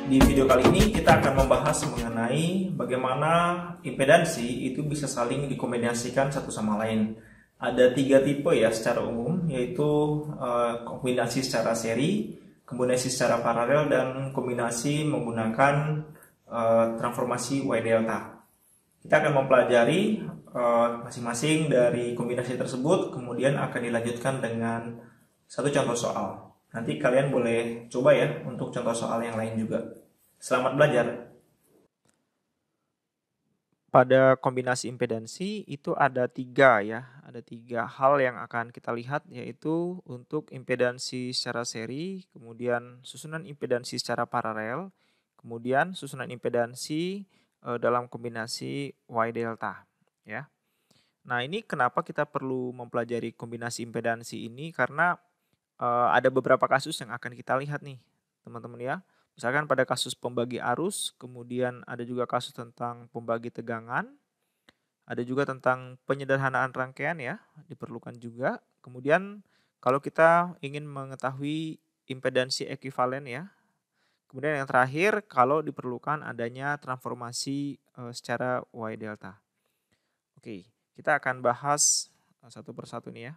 Di video kali ini kita akan membahas mengenai bagaimana impedansi itu bisa saling dikombinasikan satu sama lain. Ada tiga tipe ya secara umum, yaitu kombinasi secara seri, kombinasi secara paralel, dan kombinasi menggunakan transformasi Y delta. Kita akan mempelajari masing-masing dari kombinasi tersebut, kemudian akan dilanjutkan dengan satu contoh soal. Nanti kalian boleh coba ya untuk contoh soal yang lain juga. Selamat belajar. Pada kombinasi impedansi itu ada tiga ya, ada tiga hal yang akan kita lihat, yaitu untuk impedansi secara seri, kemudian susunan impedansi secara paralel, kemudian susunan impedansi dalam kombinasi Y delta ya. Nah, ini kenapa kita perlu mempelajari kombinasi impedansi ini, karena ada beberapa kasus yang akan kita lihat nih, teman-teman ya. Misalkan pada kasus pembagi arus, kemudian ada juga kasus tentang pembagi tegangan, ada juga tentang penyederhanaan rangkaian ya, diperlukan juga. Kemudian kalau kita ingin mengetahui impedansi ekuivalen ya. Kemudian yang terakhir, kalau diperlukan adanya transformasi secara Y delta. Oke, kita akan bahas satu persatu nih ya.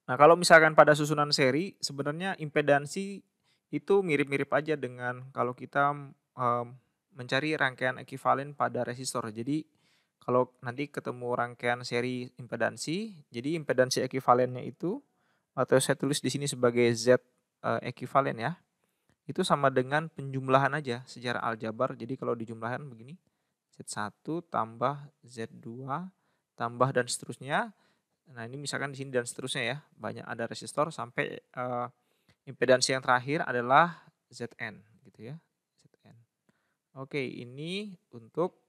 Nah, kalau misalkan pada susunan seri, sebenarnya impedansi itu mirip-mirip aja dengan kalau kita mencari rangkaian ekuivalen pada resistor. Jadi, kalau nanti ketemu rangkaian seri impedansi, jadi impedansi ekuivalennya itu, atau saya tulis di sini sebagai Z ekuivalen ya, itu sama dengan penjumlahan aja secara aljabar. Jadi kalau dijumlahkan begini, Z1 tambah Z2 tambah dan seterusnya. Nah, ini misalkan di sini dan seterusnya ya, banyak ada resistor sampai impedansi yang terakhir adalah Zn gitu ya, Zn. Oke, ini untuk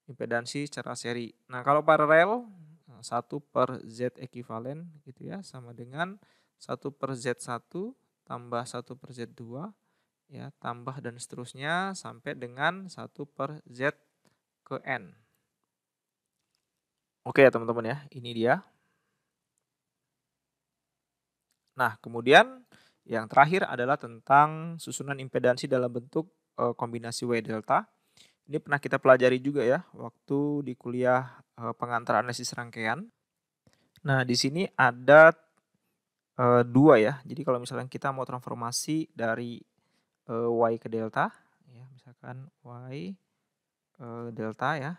impedansi secara seri. Nah, kalau paralel 1 per Z ekuivalen gitu ya, sama dengan 1 per Z1 tambah 1 per Z2 ya, tambah dan seterusnya sampai dengan 1 per Z ke N. Oke ya teman-teman ya, ini dia. Nah, kemudian yang terakhir adalah tentang susunan impedansi dalam bentuk kombinasi Y delta. Ini pernah kita pelajari juga ya waktu di kuliah pengantar analisis rangkaian. Nah, di sini ada dua ya. Jadi kalau misalnya kita mau transformasi dari Y ke delta, ya misalkan Y delta ya.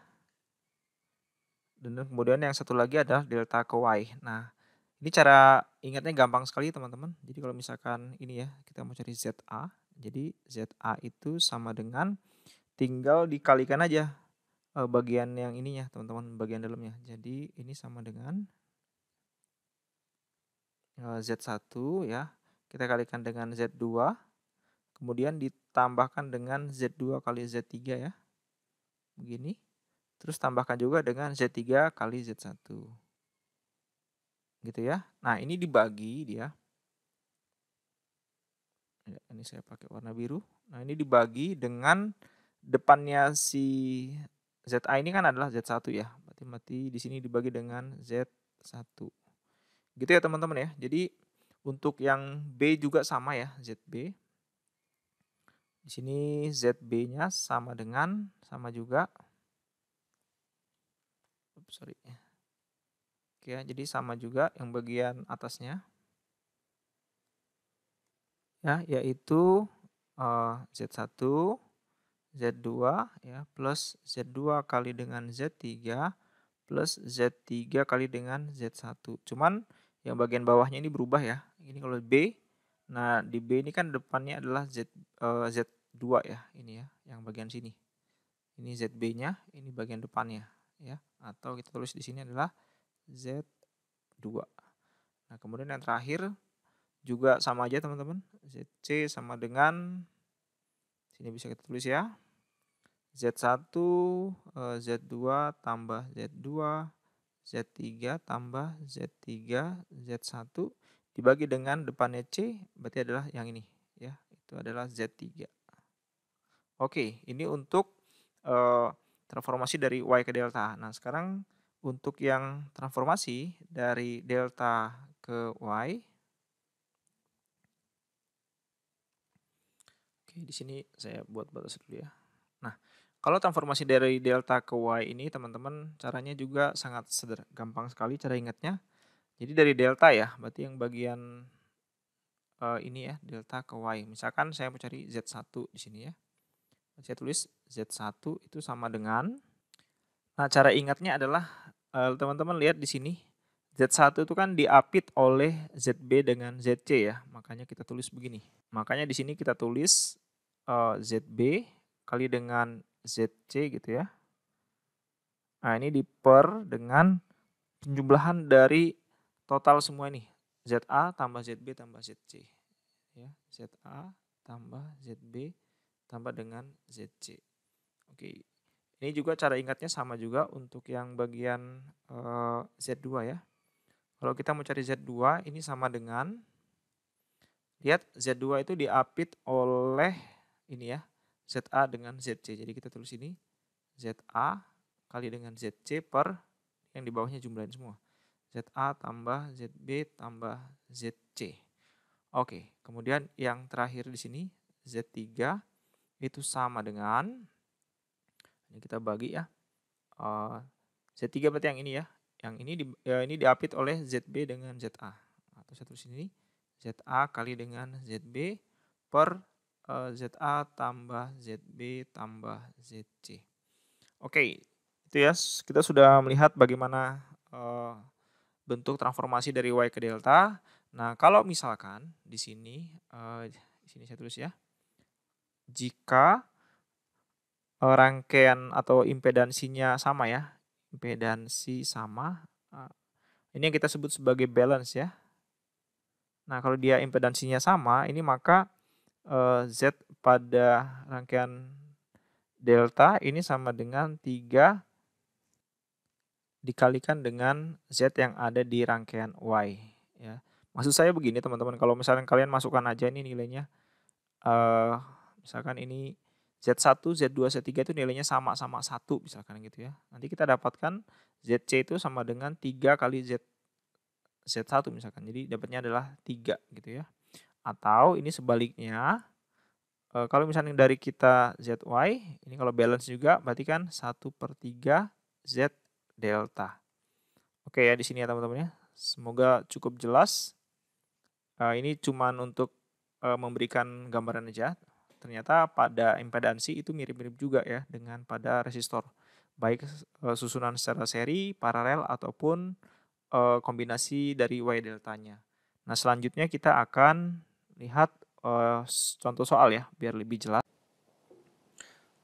Dan kemudian yang satu lagi adalah delta ke Y. Nah, ini cara ingatnya gampang sekali teman-teman. Jadi kalau misalkan ini ya, kita mau cari ZA. Jadi ZA itu sama dengan tinggal dikalikan aja bagian yang ininya teman-teman, bagian dalamnya. Jadi ini sama dengan Z1 ya. Kita kalikan dengan Z2. Kemudian ditambahkan dengan Z2 kali Z3 ya. Begini. Terus tambahkan juga dengan Z3 kali Z1. Gitu ya. Nah, ini dibagi dia. Ya, ini saya pakai warna biru. Nah, ini dibagi dengan depannya si ZA ini kan adalah Z1 ya. Berarti di sini dibagi dengan Z1. Gitu ya teman-teman ya. Jadi untuk yang B juga sama ya, ZB. Di sini ZB-nya sama juga. Sorry. Oke, jadi sama juga yang bagian atasnya. Ya, yaitu Z1, Z2 ya, plus Z2 kali dengan Z3 plus Z3 kali dengan Z1. Cuman yang bagian bawahnya ini berubah ya. Ini kalau B, nah di B ini kan depannya adalah Z2 ya, ini ya, yang bagian sini. Ini ZB-nya, ini bagian depannya ya. Atau kita tulis di sini adalah Z2. Nah, kemudian yang terakhir juga sama aja teman-teman. ZC sama dengan, sini bisa kita tulis ya, Z1, Z2 tambah Z2, Z3 tambah Z3, Z1 dibagi dengan depannya C, berarti adalah yang ini ya, itu adalah Z3. Oke, ini untuk transformasi dari Y ke delta. Nah, sekarang untuk yang transformasi dari delta ke Y. Oke, di sini saya buat batas dulu ya. Nah, kalau transformasi dari delta ke y ini teman-teman caranya juga sangat gampang sekali cara ingatnya. Jadi dari delta ya, berarti yang bagian ini ya, delta ke y. Misalkan saya mau cari Z1 di sini ya. Saya tulis Z1 itu sama dengan, nah cara ingatnya adalah teman-teman lihat di sini Z1 itu kan diapit oleh ZB dengan ZC ya. Makanya kita tulis begini. Makanya di sini kita tulis ZB kali dengan ZC gitu ya. Nah, ini diper dengan penjumlahan dari total semua ini. ZA tambah ZB tambah ZC. Ya, ZA tambah ZB tambah dengan ZC. Oke. Ini juga cara ingatnya sama juga untuk yang bagian Z2 ya. Kalau kita mau cari Z2 ini sama dengan, lihat Z2 itu diapit oleh ini ya, ZA dengan ZC. Jadi kita tulis ini ZA kali dengan ZC per yang di bawahnya jumlahin semua. ZA tambah ZB tambah ZC. Oke, kemudian yang terakhir di sini Z3 itu sama dengan, ini kita bagi ya. Z3 berarti yang ini ya. Yang ini diapit oleh ZB dengan ZA. Atau saya tulis ini ZA kali dengan ZB per ZA tambah ZB tambah ZC. Oke, itu ya kita sudah melihat bagaimana bentuk transformasi dari Y ke delta. Nah, kalau misalkan di sini saya tulis ya. Jika rangkaian atau impedansinya sama ya. Impedansi sama. Ini yang kita sebut sebagai balance ya. Nah, kalau dia impedansinya sama, ini maka Z pada rangkaian delta ini sama dengan 3 dikalikan dengan Z yang ada di rangkaian Y. Ya. Maksud saya begini teman-teman, kalau misalnya kalian masukkan aja ini nilainya, misalkan ini Z1, Z2, Z3 itu nilainya sama-sama 1 misalkan gitu ya. Nanti kita dapatkan ZC itu sama dengan 3 kali Z1 misalkan. Jadi dapatnya adalah 3 gitu ya. Atau ini sebaliknya, kalau misalnya dari kita ZY, ini kalau balance juga berarti kan 1/3 Z delta. Oke ya di sini ya teman-teman ya. Semoga cukup jelas. Ini cuman untuk memberikan gambaran aja. Ternyata pada impedansi itu mirip-mirip juga ya dengan pada resistor. Baik susunan secara seri, paralel ataupun kombinasi dari Y deltanya. Nah, selanjutnya kita akan lihat contoh soal ya biar lebih jelas.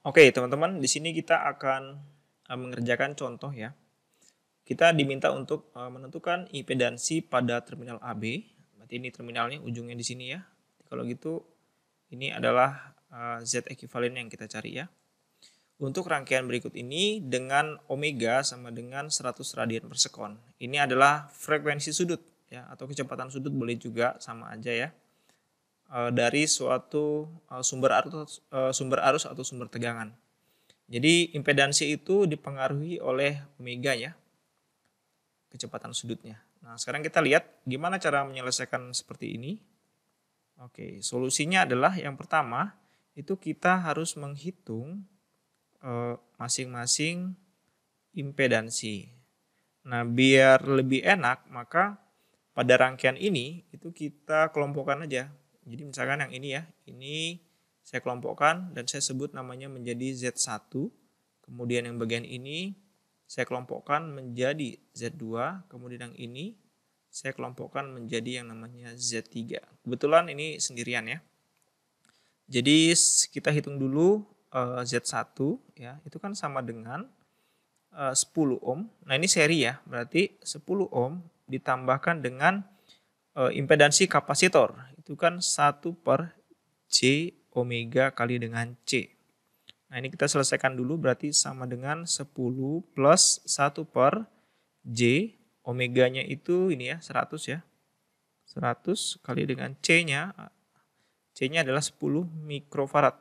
Oke, teman-teman, di sini kita akan mengerjakan contoh ya. Kita diminta untuk menentukan impedansi pada terminal AB. Berarti ini terminalnya ujungnya di sini ya. Kalau gitu ini adalah Z ekivalen yang kita cari ya. Untuk rangkaian berikut ini dengan omega sama dengan 100 radian per sekon. Ini adalah frekuensi sudut ya, atau kecepatan sudut boleh juga sama aja ya. Dari suatu sumber arus atau sumber tegangan. Jadi impedansi itu dipengaruhi oleh omega ya, kecepatan sudutnya. Nah, sekarang kita lihat gimana cara menyelesaikan seperti ini. Oke, solusinya adalah yang pertama itu kita harus menghitung masing-masing impedansi. Nah, biar lebih enak maka pada rangkaian ini itu kita kelompokkan aja. Jadi misalkan yang ini ya, ini saya kelompokkan dan saya sebut namanya menjadi Z1. Kemudian yang bagian ini saya kelompokkan menjadi Z2. Kemudian yang ini saya kelompokkan menjadi yang namanya Z3. Kebetulan ini sendirian ya. Jadi kita hitung dulu Z1 ya, itu kan sama dengan 10 ohm. Nah, ini seri ya, berarti 10 ohm ditambahkan dengan impedansi kapasitor. Itu kan 1/J omega kali dengan C. Nah, ini kita selesaikan dulu, berarti sama dengan 10 plus 1/J, omeganya itu ini ya, 100 ya. 100 kali dengan C-nya. C-nya adalah 10 mikrofarad.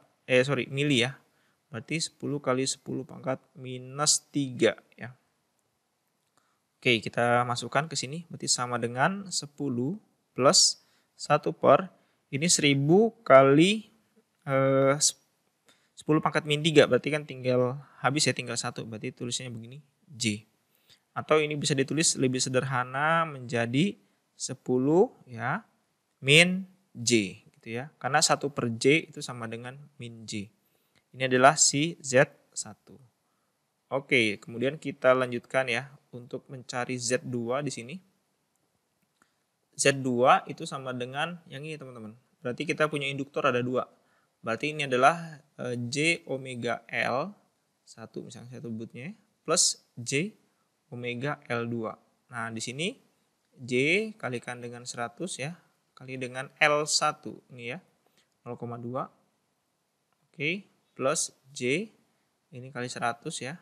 Mili ya. Berarti 10 kali 10 pangkat minus 3 ya. Oke, kita masukkan ke sini. Berarti sama dengan 10 plus 1 per, ini 1000 kali 10 pangkat min 3 berarti kan tinggal habis ya, tinggal 1, berarti tulisnya begini J. Atau ini bisa ditulis lebih sederhana menjadi 10 ya min J gitu ya. Karena 1 per J itu sama dengan min J. Ini adalah si Z1. Oke, kemudian kita lanjutkan ya untuk mencari Z2 di sini. Z2 itu sama dengan yang ini teman-teman. Berarti kita punya induktor ada 2. Berarti ini adalah J omega L 1 misalnya saya sebutnya plus J omega L2. Nah, di sini J kalikan dengan 100 ya, kali dengan L1 ini ya, 0,2. Oke, plus J ini kali 100 ya.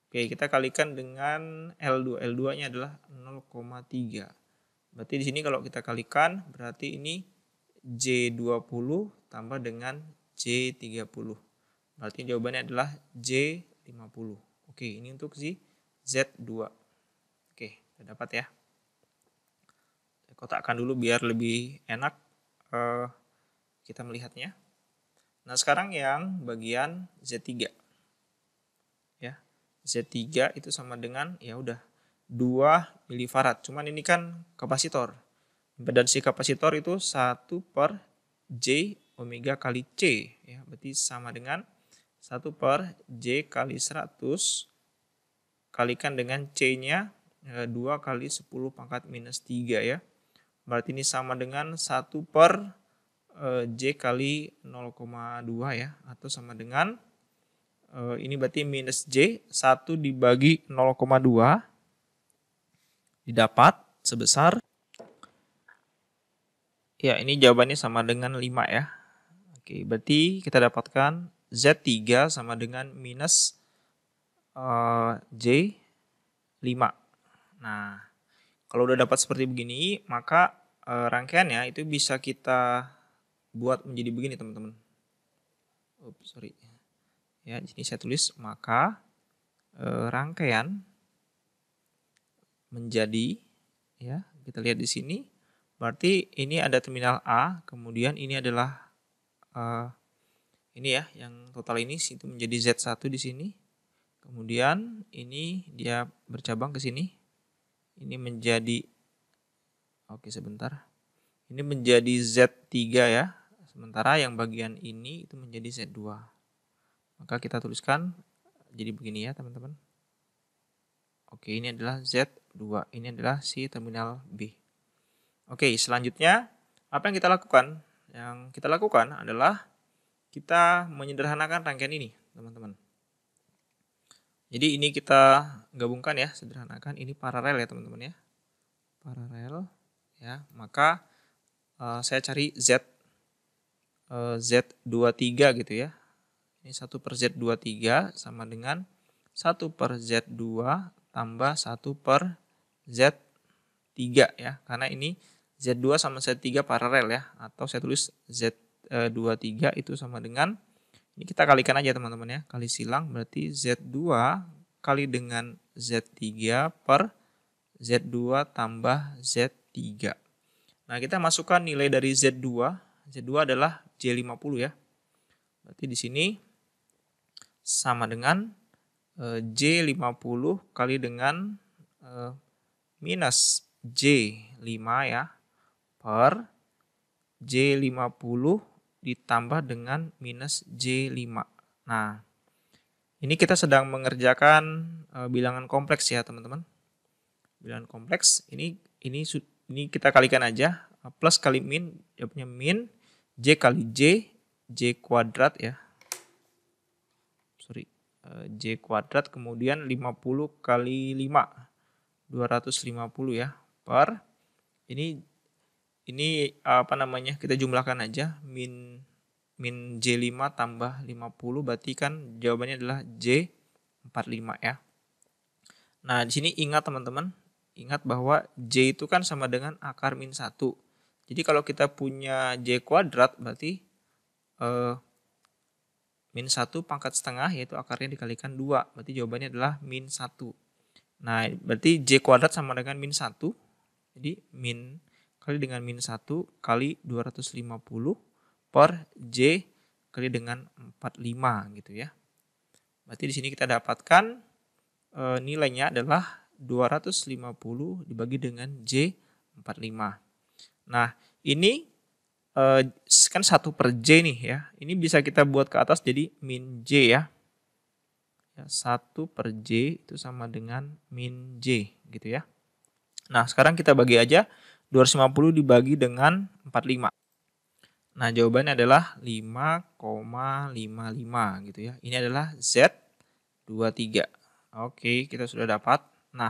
Oke, kita kalikan dengan L2. L2-nya adalah 0,3. Berarti di sini kalau kita kalikan berarti ini J20 tambah dengan J30. Berarti jawabannya adalah J50. Oke, ini untuk si Z2. Oke, sudah dapat ya. Saya kotakkan dulu biar lebih enak kita melihatnya. Nah, sekarang yang bagian Z3. Ya. Z3 itu sama dengan ya udah 2 milifarad. Cuman ini kan kapasitor. Impedansi kapasitor itu 1 per J omega kali C ya. Berarti sama dengan 1 per J kali 100 kalikan dengan C-nya 2 kali 10 pangkat minus 3 ya. Berarti ini sama dengan 1 per J kali 0,2 ya. Atau sama dengan ini berarti minus J 1 dibagi 0,2 didapat sebesar ya, ini jawabannya sama dengan 5 ya. Oke, berarti kita dapatkan Z3 sama dengan minus J 5. Nah, kalau udah dapat seperti begini, maka rangkaiannya itu bisa kita buat menjadi begini teman-teman. Sorry. Ya, di sini saya tulis maka rangkaian menjadi ya, kita lihat di sini. Berarti ini ada terminal A, kemudian ini adalah ini ya, yang total ini itu menjadi Z1 di sini. Kemudian ini dia bercabang ke sini. Ini menjadi oke sebentar. Ini menjadi Z3 ya. Sementara yang bagian ini itu menjadi Z2. Maka kita tuliskan jadi begini ya teman-teman. Oke, ini adalah Z2. Ini adalah si terminal B. Oke, selanjutnya apa yang kita lakukan? Yang kita lakukan adalah kita menyederhanakan rangkaian ini, teman-teman. Jadi ini kita gabungkan ya, sederhanakan. Ini paralel ya teman-teman ya. Paralel ya, maka saya cari Z23 gitu ya. Ini 1 per Z23 sama dengan 1 per Z2 tambah 1 per Z3 ya. Karena ini Z2 sama Z3 paralel ya. Atau saya tulis Z23 itu sama dengan, ini kita kalikan aja teman-teman ya. Kali silang berarti Z2 kali dengan Z3 per Z2 tambah Z3. Nah, kita masukkan nilai dari Z2. Z2 adalah J50 ya. Berarti di sini sama dengan J50 kali dengan minus J5 ya per J50 ditambah dengan minus J5. Nah, ini kita sedang mengerjakan bilangan kompleks ya teman-teman. Bilangan kompleks ini kita kalikan aja, plus kali min, dia punya min J kali J kuadrat ya. J kuadrat kemudian 50 kali 5 250 ya per ini apa namanya, kita jumlahkan aja min J5 tambah 50 berarti kan jawabannya adalah J45 ya. Nah, di sini ingat teman-teman, ingat bahwa J itu kan sama dengan akar min 1. Jadi kalau kita punya J kuadrat berarti min 1 pangkat setengah yaitu akarnya dikalikan 2. Berarti jawabannya adalah min 1. Nah, berarti J kuadrat sama dengan min 1. Jadi min kali dengan min 1 kali 250 per J kali dengan 45 gitu ya. Berarti di sini kita dapatkan nilainya adalah 250 dibagi dengan J45. Nah, ini kan 1 per J nih ya. Ini bisa kita buat ke atas jadi min J ya. 1 per J itu sama dengan min J gitu ya. Nah, sekarang kita bagi aja 250 dibagi dengan 45. Nah, jawabannya adalah 5,55 gitu ya. Ini adalah Z23. Oke, kita sudah dapat. Nah,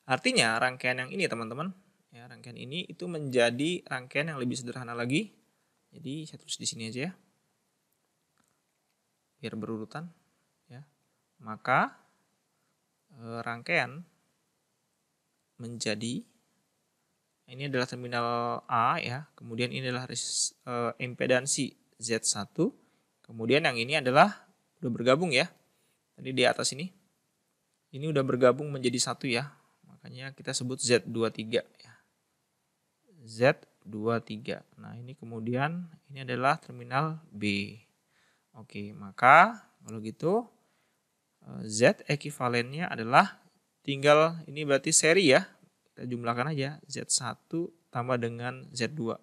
artinya rangkaian yang ini teman-teman, ya, rangkaian ini itu menjadi rangkaian yang lebih sederhana lagi. Jadi saya tulis di sini aja ya. Biar berurutan ya. Maka rangkaian menjadi, ini adalah terminal A ya, kemudian ini adalah impedansi Z1, kemudian yang ini adalah udah bergabung ya. Tadi di atas ini udah bergabung menjadi satu ya, makanya kita sebut Z23 ya. Z23. Nah, ini kemudian ini adalah terminal B. Oke, maka kalau gitu Z ekivalennya adalah tinggal ini berarti seri ya. Kita jumlahkan aja Z1 tambah dengan Z2.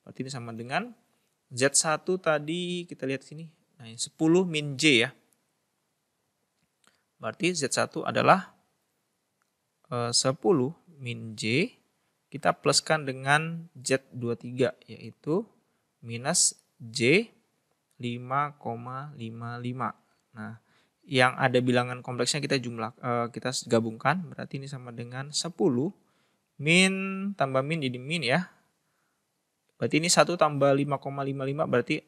Berarti ini sama dengan Z1 tadi kita lihat sini. Nah, 10 min J ya. Berarti Z1 adalah 10 min J. Kita pluskan dengan Z23 yaitu minus J 5,55. Nah, yang ada bilangan kompleksnya kita gabungkan, berarti ini sama dengan 10 min tambah min jadi min ya. Berarti ini 1 tambah 5,55 berarti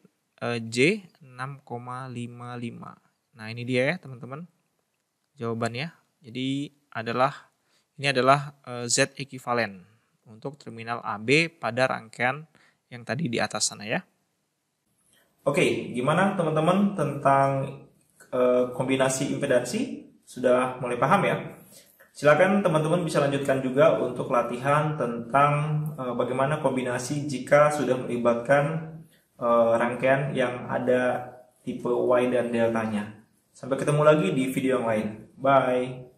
J 6,55. Nah, ini dia ya teman-teman jawabannya. Jadi ini adalah Z ekivalen untuk terminal AB pada rangkaian yang tadi di atas sana ya. Oke, gimana teman-teman tentang kombinasi impedansi? Sudah mulai paham ya? Silakan teman-teman bisa lanjutkan juga untuk latihan tentang bagaimana kombinasi jika sudah melibatkan rangkaian yang ada tipe Y dan deltanya. Sampai ketemu lagi di video yang lain. Bye!